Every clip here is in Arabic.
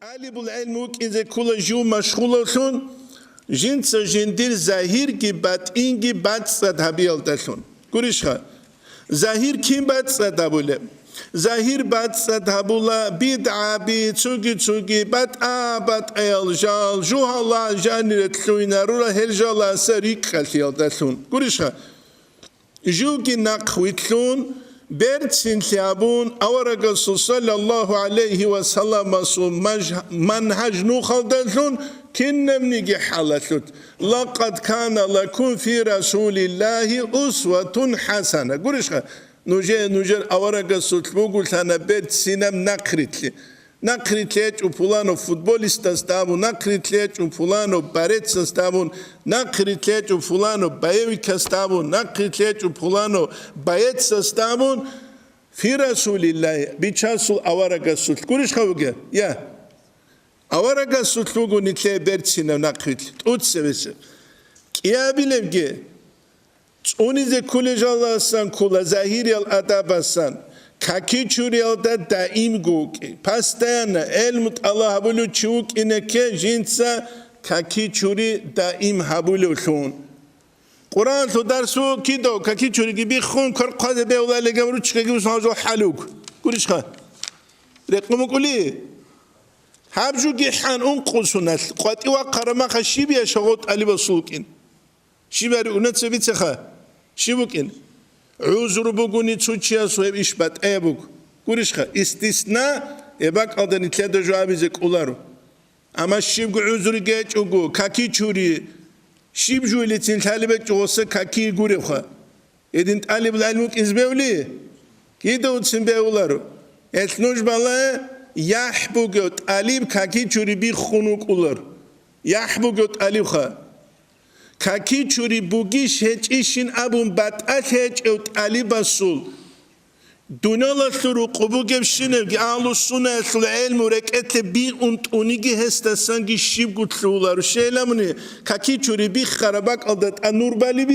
طالب العلم إذا كل جو مشغول ثون جنس جندير ظاهر کی باطن کی بات صدابیل تلون گوشها ظاهر کی بات صدابوله ظاهر بات صدابولا بدعا بتوگی بات بات ایال جال جو الله جانیت لوینا رولا هرجالا سریک خالتیل تلون گوشها جو کی نقویتلون برد سنتیابون اورگا صلی الله علیه و سلم منهج نوخال تلون كنم نيجي حالتلوت لقد كان لكم في رسول الله أسوة حسنة قولشها نجر أورقة سلطبو قلت أنا بيت سينم نقريتلي وفلانو فوتبوليست استابون نقريتلي وفلانو باريت استابون نقريتلي وفلانو بايويك استابون نقريتلي وفلانو بايت استابون في رسول الله بيتشاسل أورقة سلط قولشها وجه يا أورجا سطلوغو نتلي برتسينا نقيت أوتسبس كيا بيلمجي أوني ذا كل جالله سان كل ظاهري الأدب سان كاكي شوري الدا دائم جوكي باستانا علم الله هبلو تشوك إنك جنسا كاكي شوري دائم هبلو ثون قرآن تو درسو كيدو كاكي شوري كي بيخون كر قاعد بيولا لجامرو تشكي وسانجو حلوك كوريش خا رقمو كولي هابجو جيحان أنقصنا قاتي وقرما خشيبيا شغوت علي بسوكين شيباري ونتسبي تخا شيبوكين عذر بوغوني تسوتشيا سويب إشبات أيبوك كوريشخا استثناء يباك أدني تلادا جوابي زيك أولارو أما شيبو عذر جيج أوغو كاكي تشوري شيبجو اللي تنتالبك جوسا كاكي غوريخا يدين طالب العلمك إزبيولي كيدو تسنبي أولارو يتنوش بالله يحبوغوت أليب كاكي تشوري بي خونوك أولر يحبوغوت أليب خا كاكي تشوري بوغيش هج إشين أبون بات أتهج أوت أليب السول دونالا ثرو قبوغيب شنب آلو سنة العلم وركت بي أنت أونيجي هستسانجي شيب قلت لولار شيلا مني كاكي تشوري بي خرابك ألدت النور بالي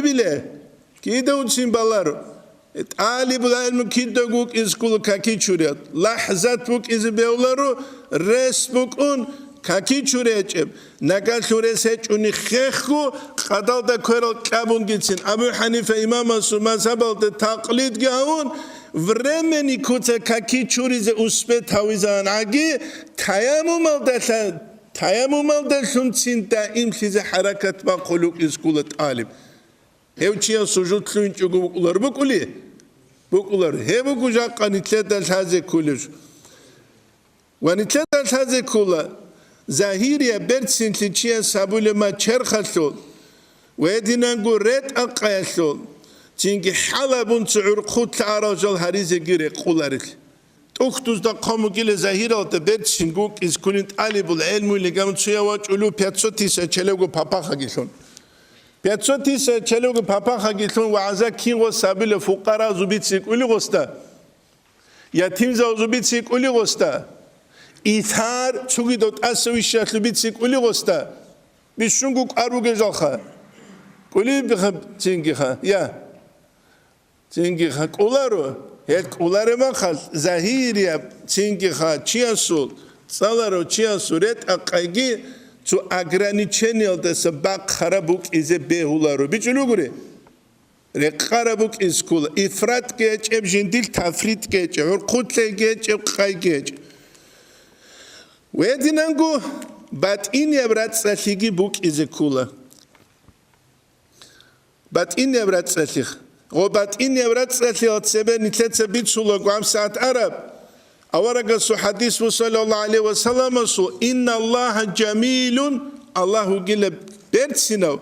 بي له كيدا ونسين بالارو طالب العلم كيدا غوك إزكول كاكي تشوريات لحظات بوك إزبيولارو رس بوك أون كاكي تشوريات نقال تشوريات أوني خيخو قدال دا كويرال كابون جيتسين أبو حنيفة إمام السلمان سبال دا تقليد جاون ورمني كوتا كاكي تشوريز أسبت هاويزان عاقي تيامو مال سنتين دائم تيزي حركة ما قلوك إزكول طالب هيوچيا سوجوت لين چوغو بوكولار بوكولي بوكولار هي بوكوجا قانيتلدا الحازي كولج ونيتلدا الحازي كولا ظاهيريا بيرتسين تشيا سابول ما چرخلو ويدينانغو ريت اقايلو تينغي حلبون تعرقوت عراجل هريزه غير قولارك توختوز دا قاموغيل ظاهيرا دا بيرتسين غوك از كونت عليب العلم اللي قامت سويا واچولو بياتسوتيسا چلوغو باباخا گيلون بياتسوتيس چلوغ بابا خاگيتون وعزا كين وسابيل فقراء زوبيتسيك أولي غستا يتيم زوبيتسيك أولي غستا إثار چوغي دوت أسوي شاتلو بيتسيك أولي غستا بيشونغوك أروغ جالخا أولي بخب تينجي خا يا تينجي خا أولارو هيك أولارو ما خال ظاهيريا تينجي خا چياسول صالارو چياسوريت أقايجي تو ограничение дesa бак харабук изе беуларо бичунугуре рекарабук искул ифрат геч эбжиндил тафрит геч урқутле геч эбқай геч вединангу бат ин ебрат сахиги бук изе кула бат ин ебрат сахих о бат ин ебрат сахих от себе нитлеце бицула гуам саат араб أورجا سو حديث صلى الله عليه وسلم سو إن الله جميل الله جل برتسنا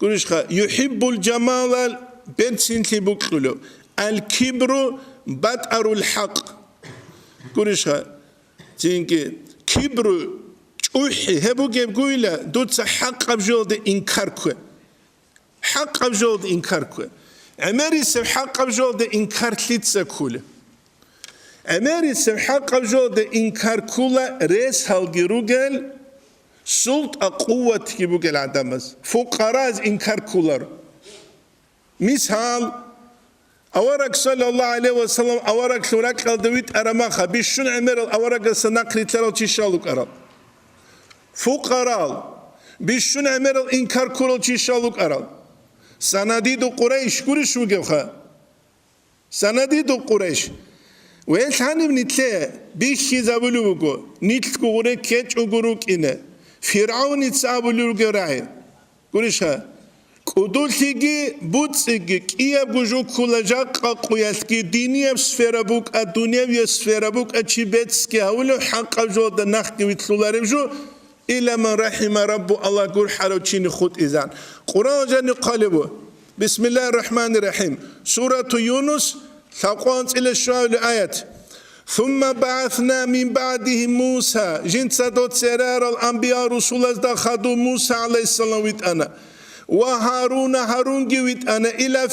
كرشخا يحب الجمال برتسن تبكلو الكبر بدر الحق كرشخا تينكي كبر جوحي هبو جيب قويلا دوتس حق بجود إنكاركو حق بجود إنكاركو عمري سب حق بجود إنكار تلتسا كوله أمري سبحق بجود إنكار كولا ريس هالجروجل سلط قوة كيبوجل عدمز فقراء إنكار كولر مثال أورك صلى الله عليه وسلم أورك سورك الدويت أرماخا بيشون عمر أورك سنقري تلو تشالوك أرال فقراء بيشون عمر إنكار كرو تشالوك أرال سنديد قريش كورش وجوخا سنديد قريش ويلحني نتلا بيشي زابلوكو نتلكو غريك كيتش وغروك إنا فرعون يتسابلوكو راعي كورشها كودولتيجي بوتسيجي كيا بوجو كولاجاق قوياسكي دينيا بسفيرا بوك الدنيا بسفيرا بوك اتشيبتسكي هولو حق جود نخكي ويتلولاربجو إلا من رحم رب الله قول حروتشيني خود إذان قرآن جاني قالبو بسم الله الرحمن الرحيم سورة يونس ثقوانت إلى الشوال الآيات ثم بعثنا من بعده موسى جنسة دوت سرار الأنبياء رسول الله خدو موسى عليه السلام ويتأنا وهارون هارون جويت أنا إلى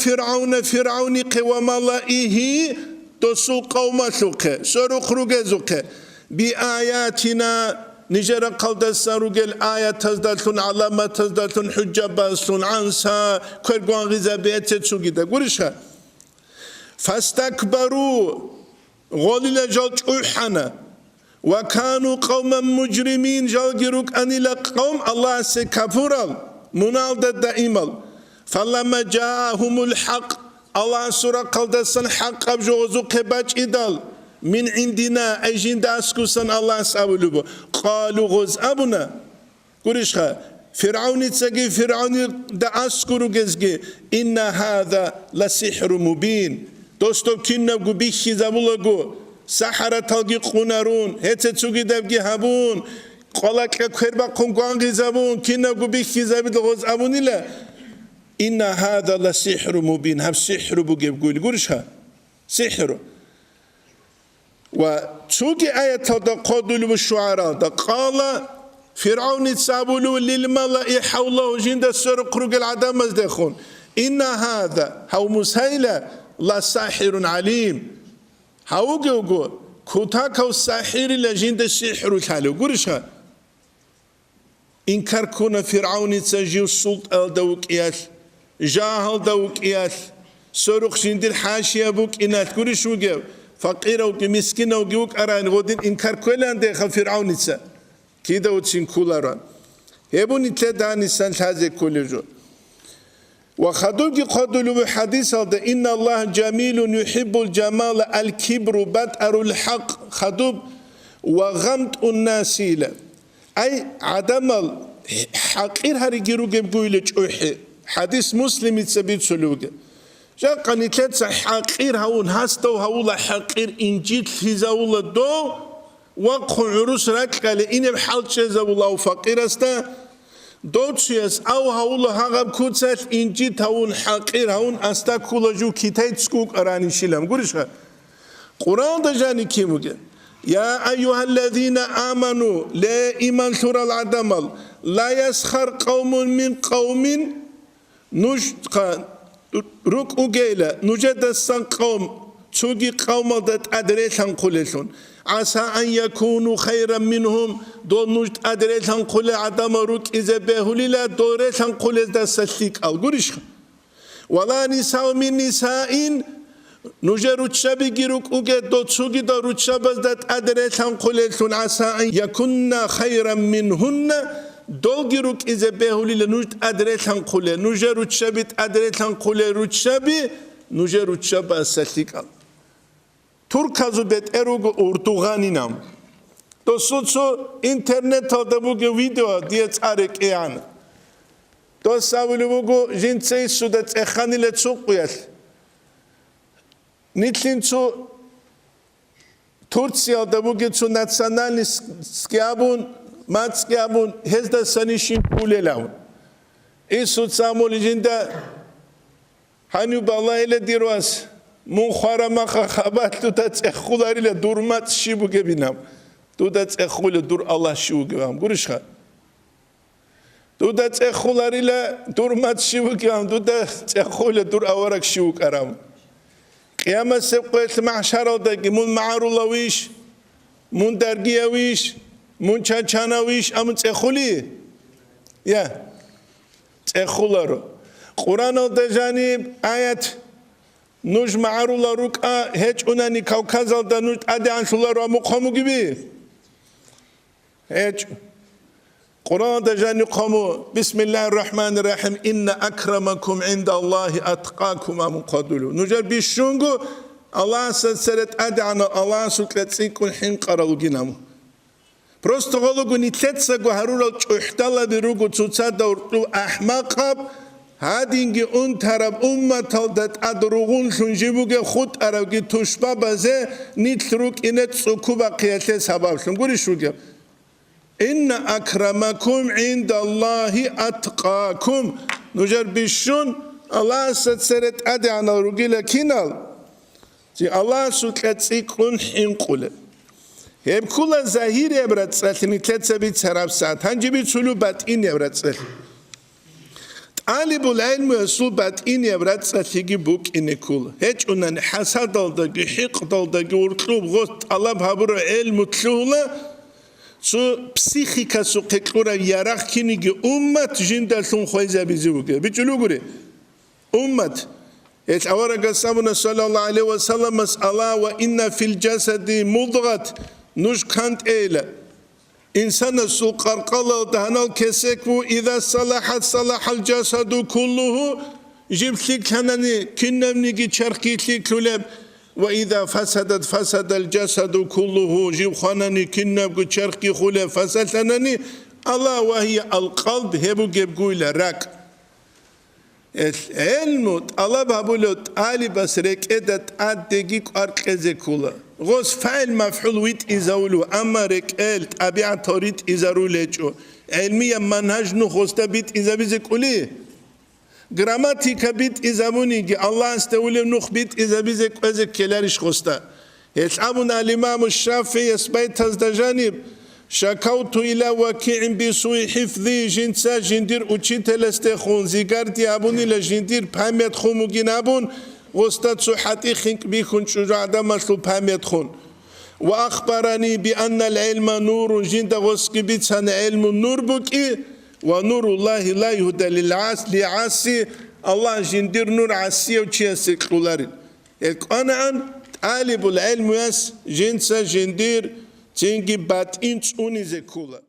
فرعون قوام الله تسو قوم سوق سرق رجزوق بآياتنا نجر قلد سرق الآية تزدلون علامة تزدلون حجة باسون عنسا كرقوان غزابيت تسوقيدا قرشها فاستكبروا غولي جلج أحنا وكانوا قوما مجرمين جلجروك أن إلى قوم الله سكفرال منالدة دائما فلما جاءهم الحق الله سورة قلدسن حق أبجوزو قباج إدال من عندنا أجين داسكوسن الله سأولوبو قالوا غز أبنا قرشها فرعون تسجي فرعون داسكورو جزجي إن هذا لسحر مبين دوستو كنا بيخي زبولغو سحرة تلقي قنارون هتسوغي دبجي هابون قالك كربا قنقان غزابون كنا قبيخ غزابي الغز أبوني لا إن هذا لسحر مبين هم سحر بجيب قولي قولشها سحر وتوكي آية تقادلوا بالشعراء قال فرعون تسابلوا للملأ حوله جند السرق رق العدم مزدخون إن هذا هو مسهيلة لساحر عليم هاو جوجو كوتاك الساحر لجند السحر الحالو قولشها إنكار كنا فرعون تسجيو السلطة دوك إياش جاهل دوك إياش سرق جند الحاشية بوك إنات كوري شو جاو فقيرة وك مسكينة وجوك أران غودين إنكار كلان داخل فرعون تسا كيدا وتشين كولاران هبون يتلدان إنسان هذا كل جو وخدوك قدلوا بحديث هذا إن الله جميل يحب الجمال الكبر بدأر الحق خدوب وغمت الناس له أي عدم الحقير هرجيرو جبقولش أوحي حديث مسلم يتسبيت سلوكه جا قنيتلت حقير هون هستو هولا حقير إنجيل هزاولا دو وقع عروس ركالة إني بحال شزاولا وفقير استا دوتشيس أو هولا هغب كوتسات إنجيل هون حقير هون استا كولا جو كتايت سكوك أراني شيلام قولشها قرآن دجاني كيموكي يا أيها الذين آمنوا لا إيمان ثر العدمل لا يسخر قوم من قوم رك أجيلا نجد السن قوم تجي قوم دت أدريتهم قلتون عسى أن يكونوا خيرا منهم دون نجد أدريتهم قل عدم رك إذا بهوليلا دوريتهم قل دستيك الجريش ولا نساء من نساء نجرو تشابي جيروك أوجد دو تسوجي دارو تشابز دات أدريتهم قلتون عسى أن يكون خيرا منهن دو جيروك إذا بهولي لنجد أدريتهم قل نجرو تشابي أدريتهم قل روتشابي نجرو تشابا سلتيك تركزو بيت إروغ أردوغاني نام دو سوتسو إنترنت هذا بوجو فيديو ديت أريك إيان دو ساولو بوجو جنسي سودت إخاني لتسوقيال نتلينتو تركيا دبوجتو ناتسانالي سكيابون مات سكيابون هزدا سانيشين كوليلاون إيسو تسامولي جندا هانيو بالله إلى ديرواس من خارما خابات تتأخذ إلى دورمات شيبو جبينام تتأخذ دور الله شيبو جبام قرشها تتأخذ إلى دورمات شيبو جبام تتأخذ دور أورك شيبو كرام قيامة سبقت معشر دقي من معرولويش من درجيويش من چانچانويش أم تأخلي يا تأخلارو قرآن الدجاني آيات نوش معرولا روكا هيج أناني كوكازل دا نوش أدي عن شولا رو مقامو جبي هيج قرآن دا جاني قامو بسم الله الرحمن الرحيم إن أكرمكم عند الله أتقاكم مقدلو نجر بيشونغو الله سرت أدي عن الله سكرت سيكون حين قرالو جنامو Просто голугу не тлеца го харурал чухтала биругу цуцада урту ахмақаб هادينجي أنترب أمة دات أدرغون شنجيبوغي خود أراغي تشبا بازي نيتلروك إنت سكوبا قياتي سباب شنقولي شوغي إن أكرمكم عند الله أتقاكم نجر بشون الله ستسرت أدي عن الرغي لكينال الله سكت سيكون حنقول هب كل ظاهر يبرد سلطني تلتسبيت سراب ساعت هنجيبي تسولو باتين يبرد سلط طالب العلم يسول باتين يبرد سلطيجي بوك إني كل هيج أنن حسد دلدقي حق دلدقي ورطلوب غط طلب هبرو علم تلولا سو بسيخيكا سو قيقورا يراخ كينيجي أمت جندلتون خويزة بيزيوغي بيجلو غري أمت هيج أورا قسامنا صلى الله عليه وسلم مسألة وإن في الجسد مضغة نوش كانت إيلا إنسان السوق قرقل دهنال كسكو إذا صلحت صلح الجسد كله جبت لك هناني كنم نيجي شرقي لك لولب وإذا فسدت فسد الجسد كله جيب خاناني كنم شرقي خولب فسد هناني الله وهي القلب هبو جيبقو إلى راك العلم الله بابولو تعالي بس ركادت أدقيق أرقزي كله غوز فعل مفعول ويت إزاولو أما ركال طبيعة تاريت إزارو لجو علمية منهج نخوستا بيت إزابيزي كولي جراماتيكا بيت إزابوني الله استولي نخ بيت إزابيزي كوزي كلارش خوستا يتعبنا الإمام الشافعي يسبيت هزدا جانب شكوت إلى وكيع بسوء حفظي جنسا جندير أوشيت الاستخون زيقارتي أبوني لجندير بحاميت خموغين أبون واستاد صحتي خنك بيكون شجاع دمشلو بحاميت خون وأخبرني بأن العلم نور جند غسك بيتسان علم النور بكي ونور الله لا يهدى لعاسي الله جندير نور عاسي وشياسي قولارين القنعان طالب العلم يس جنسا جندير تنجي بات إنش أوني زي كولا